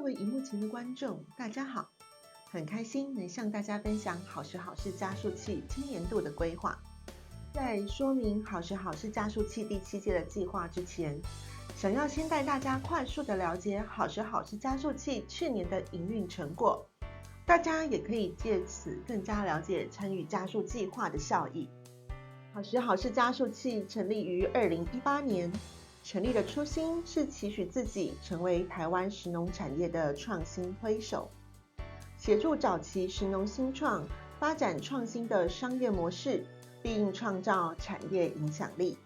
位荧幕前的观众，大家好，很开心能向大家分享好时好事加速器今年度的规划。在说明好时好事加速器第7届的计划之前，想要先带大家快速的了解好时好事加速器去年的营运成果，大家也可以借此更加了解参与加速计划的效益。好时好事加速器成立于2018年，成立的初心是期许自己成为台湾食农产业的创新推手，协助早期食农新创发展创新的商业模式，并创造产业影响力。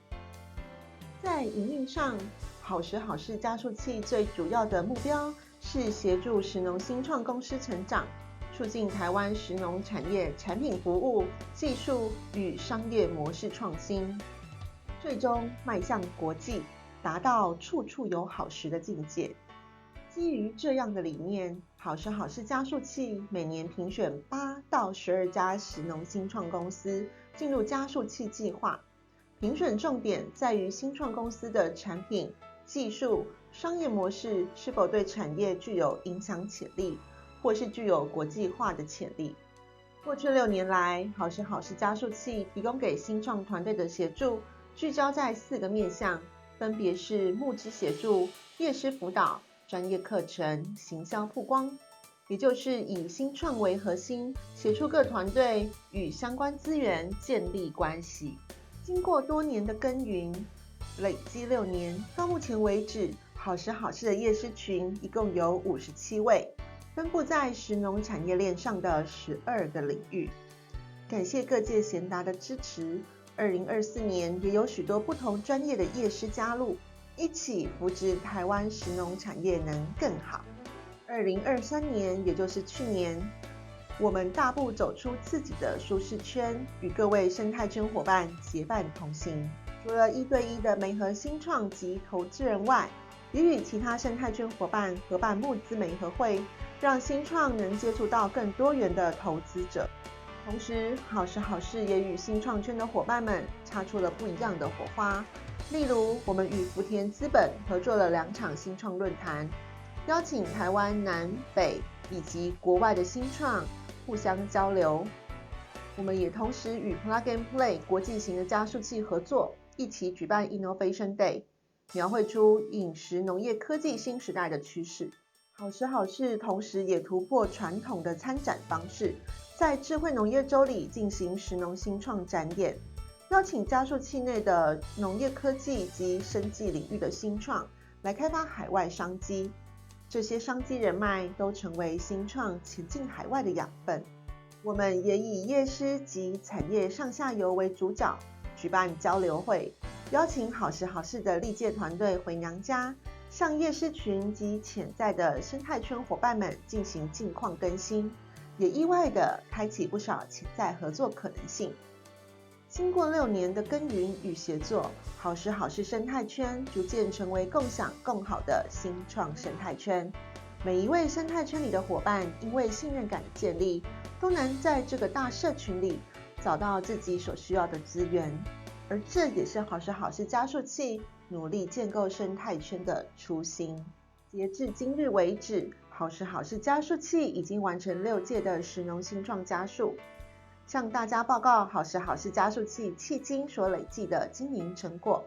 在营运上，好时好事加速器最主要的目标是协助食农新创公司成长，促进台湾食农产业产品服务、技术与商业模式创新，最终迈向国际，达到处处有好食的境界。基于这样的理念，好时好事加速器每年评选8到12家食农新创公司进入加速器计划。评选重点在于新创公司的产品、技术、商业模式是否对产业具有影响潜力，或是具有国际化的潜力。过去6年来，好时好事加速器提供给新创团队的协助聚焦在4个面向，分别是募资协助、业师辅导、专业课程、行销曝光，也就是以新创为核心，协助各团队与相关资源建立关系。经过多年的耕耘，累积6年，到目前为止，好时好事的业师群一共有57位，分布在食农产业链上的12个领域。感谢各界贤达的支持，2024年也有许多不同专业的业师加入，一起扶植台湾食农产业能更好。2023年，也就是去年，我们大步走出自己的舒适圈，与各位生态圈伙伴结伴同行。除了1对1的媒合新创及投资人外，也与其他生态圈伙伴合办募资媒合会，让新创能接触到更多元的投资者。同时，好时好事也与新创圈的伙伴们擦出了不一样的火花。例如，我们与福田资本合作了2场新创论坛，邀请台湾南北以及国外的新创互相交流。我们也同时与 Plug and Play 国际型的加速器合作，一起举办 Innovation Day， 描绘出饮食农业科技新时代的趋势。好时好事同时也突破传统的参展方式，在智慧农业周里进行食农新创展演，邀请加速器内的农业科技及生技领域的新创来开发海外商机。这些商机人脉都成为新创前进海外的养分。我们也以业师及产业上下游为主角，举办交流会，邀请好时好事的历届团队回娘家，向业师群及潜在的生态圈伙伴们进行近况更新，也意外地开启不少潜在合作可能性。经过6年的耕耘与协作，好时好事生态圈逐渐成为共享共好的新创生态圈。每一位生态圈里的伙伴，因为信任感的建立，都能在这个大社群里找到自己所需要的资源，而这也是好时好事加速器努力建构生态圈的初心。截至今日为止，好时好事加速器已经完成6届的食农新创加速，向大家报告好时好事加速器迄今所累计的经营成果。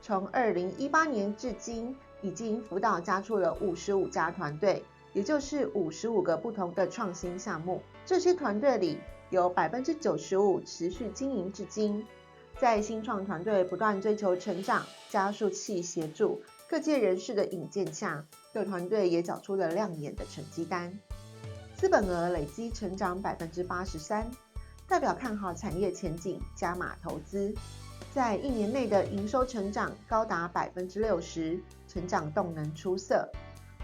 从2018年至今，已经辅导加速了55家团队，也就是55个不同的创新项目。这些团队里有 95% 持续经营至今。在新创团队不断追求成长，加速器协助各界人士的引荐下，各团队也缴出了亮眼的成绩单。资本额累积成长 83%， 代表看好产业前景，加码投资。在1年内的营收成长高达 60%， 成长动能出色。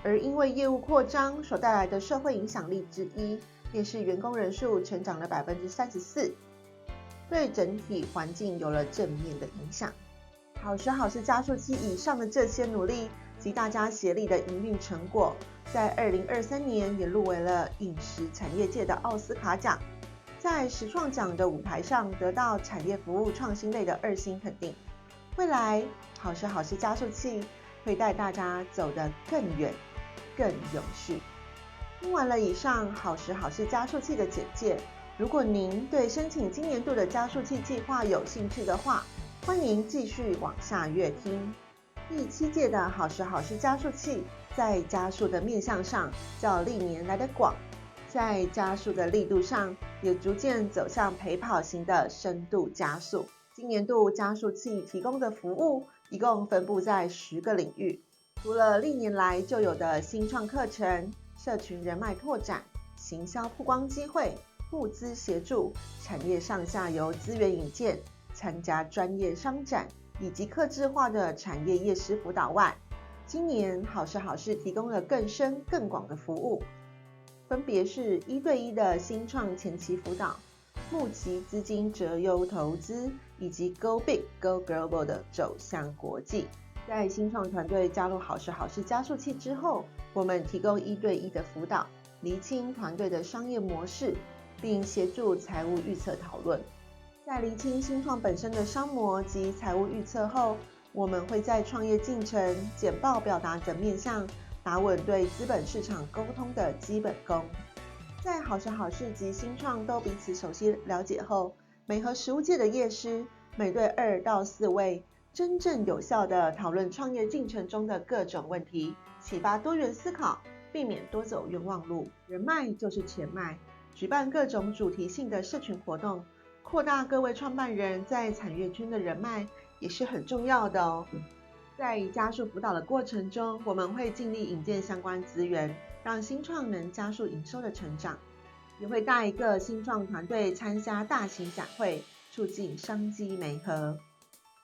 而因为业务扩张所带来的社会影响力之一，便是员工人数成长了 34%， 对整体环境有了正面的影响。好时好事加速器以上的这些努力及大家协力的营运成果，在2023年也入围了饮食产业界的奥斯卡奖，在时创奖的舞台上得到产业服务创新类的2星肯定。未来好时好事加速器会带大家走得更远、更永续。听完了以上好时好事加速器的简介，如果您对申请今年度的加速器计划有兴趣的话，欢迎继续往下阅听。第7届的好时好事加速器在加速的面向上较历年来的广，在加速的力度上也逐渐走向陪跑型的深度加速。今年度加速器提供的服务一共分布在10个领域，除了历年来就有的新创课程、社群人脉拓展、行销曝光机会、募资协助、产业上下游资源引荐、参加专业商展以及客制化的产业业师辅导外，今年好时好事提供了更深更广的服务，分别是1对1的新创前期辅导、募集资金折优投资，以及 Go Big Go Global 的走向国际。在新创团队加入好时好事加速器之后，我们提供1对1的辅导，厘清团队的商业模式，并协助财务预测讨论。在厘清新创本身的商模及财务预测后，我们会在创业进程、简报表达等面向打稳对资本市场沟通的基本功。在好时好事及新创都彼此熟悉了解后，每和实务界的业师每对2到4位，真正有效地讨论创业进程中的各种问题，启发多元思考，避免多走冤枉路。人脉就是钱脉，举办各种主题性的社群活动，扩大各位创办人在产业圈的人脉也是很重要的哦。在加速辅导的过程中，我们会尽力引荐相关资源，让新创能加速营收的成长，也会带各新创团队参加大型展会，促进商机媒合。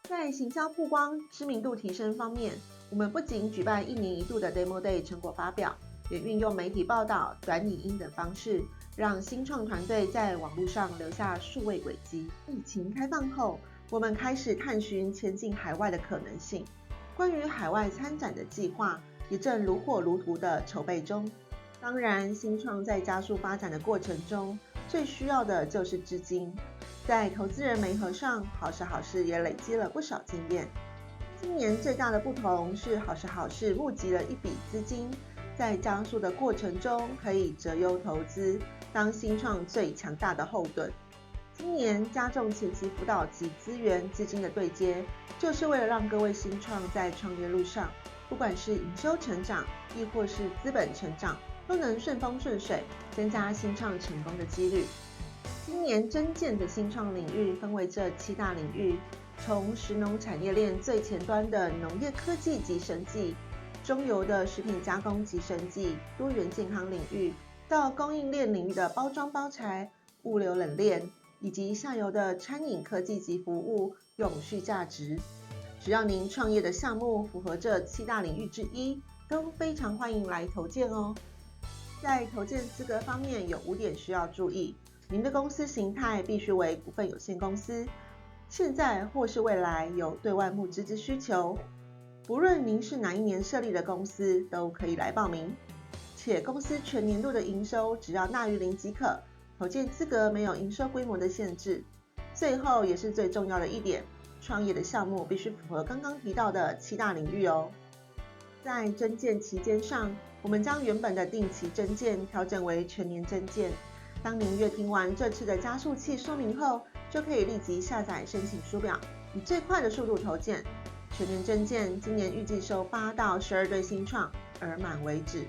在行销曝光、知名度提升方面，我们不仅举办1年1度的 Demo Day 成果发表，也运用媒体报道、短影音等方式，让新创团队在网络上留下数位轨迹。疫情开放后，我们开始探寻前进海外的可能性。关于海外参展的计划，也正如火如荼的筹备中。当然，新创在加速发展的过程中，最需要的就是资金。在投资人媒合上，好时好事也累积了不少经验。今年最大的不同是，好时好事募集了一笔资金，在加速的过程中可以折优投资，当新创最强大的后盾。今年加重前期辅导及资源资金的对接，就是为了让各位新创在创业路上，不管是营收成长，亦或是资本成长，都能顺风顺水，增加新创成功的几率。今年征件的新创领域分为这7大领域，从食农产业链最前端的农业科技及生技，中游的食品加工及生技、多元健康领域，到供应链领域的包装包材、物流冷链，以及下游的餐饮科技及服务、永续价值。只要您创业的项目符合这7大领域之一，都非常欢迎来投件哦。在投件资格方面有5点需要注意。您的公司形态必须为股份有限公司，现在或是未来有对外募资之需求。不论您是哪一年设立的公司，都可以来报名，且公司全年度的营收只要大于0即可。投件资格没有营收规模的限制。最后也是最重要的一点，创业的项目必须符合刚刚提到的7大领域哦。在征件期间上，我们将原本的定期征件调整为全年征件。当您阅听完这次的加速器说明后，就可以立即下载申请书表，以最快的速度投件。全年征件今年预计收8到12对新创，额满为止。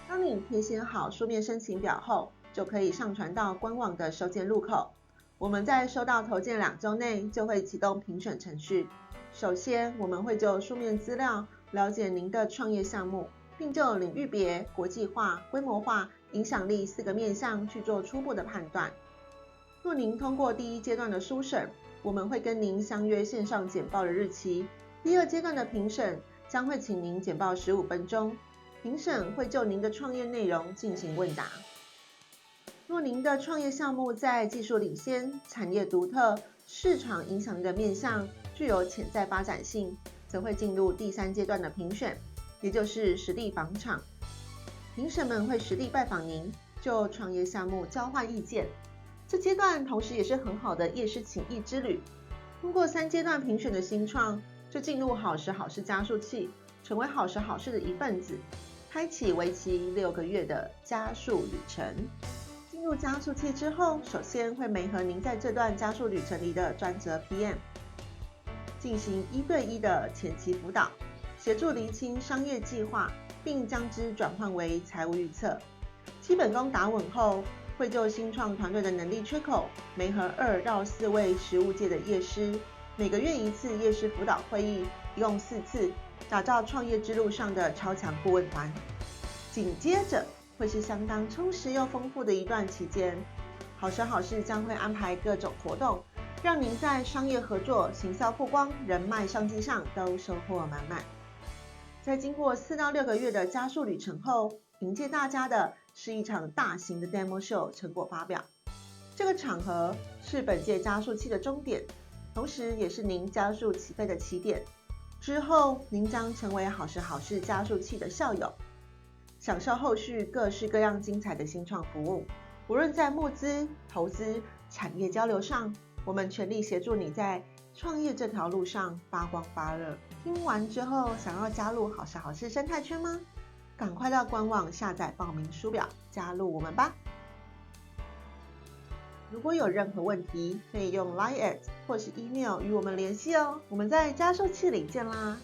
当你填写好书面申请表后，就可以上传到官网的收件入口。我们在收到投件2周内就会启动评选程序。首先，我们会就书面资料了解您的创业项目，并就领域别、国际化、规模化、影响力4个面向去做初步的判断。若您通过第1阶段的书审，我们会跟您相约线上简报的日期。第2阶段的评审将会请您简报15分钟，评审会就您的创业内容进行问答。若您的创业项目在技术领先、产业独特、市场影响力的面向具有潜在发展性，则会进入第3阶段的评选，也就是实地访场。评审们会实地拜访您，就创业项目交换意见。这阶段同时也是很好的业师请益之旅。通过3阶段评选的新创，就进入好时好事加速器，成为好时好事的一份子。开启为期6个月的加速旅程。进入加速器之后，首先会媒合您在这段加速旅程里的专责 PM， 进行1对1的前期辅导，协助厘清商业计划，并将之转换为财务预测。基本功打稳后，会就新创团队的能力缺口，媒合2到4位实务界的业师，每个月1次业师辅导会议，一共4次，打造创业之路上的超强顾问团。紧接着会是相当充实又丰富的一段期间，好时好事将会安排各种活动，让您在商业合作、行销曝光、人脉商机上都收获满满。在经过4到6个月的加速旅程后，迎接大家的是一场大型的 Demo Show 成果发表。这个场合是本届加速器的终点，同时也是您加速起飞的起点。之后您将成为好时好事加速器的校友，享受后续各式各样精彩的新创服务。无论在募资、投资、产业交流上，我们全力协助你在创业这条路上发光发热。听完之后，想要加入好时好事生态圈吗？赶快到官网下载报名书表，加入我们吧！如果有任何问题，可以用 Line@ 或是 email 与我们联系哦。我们在加速器里见啦！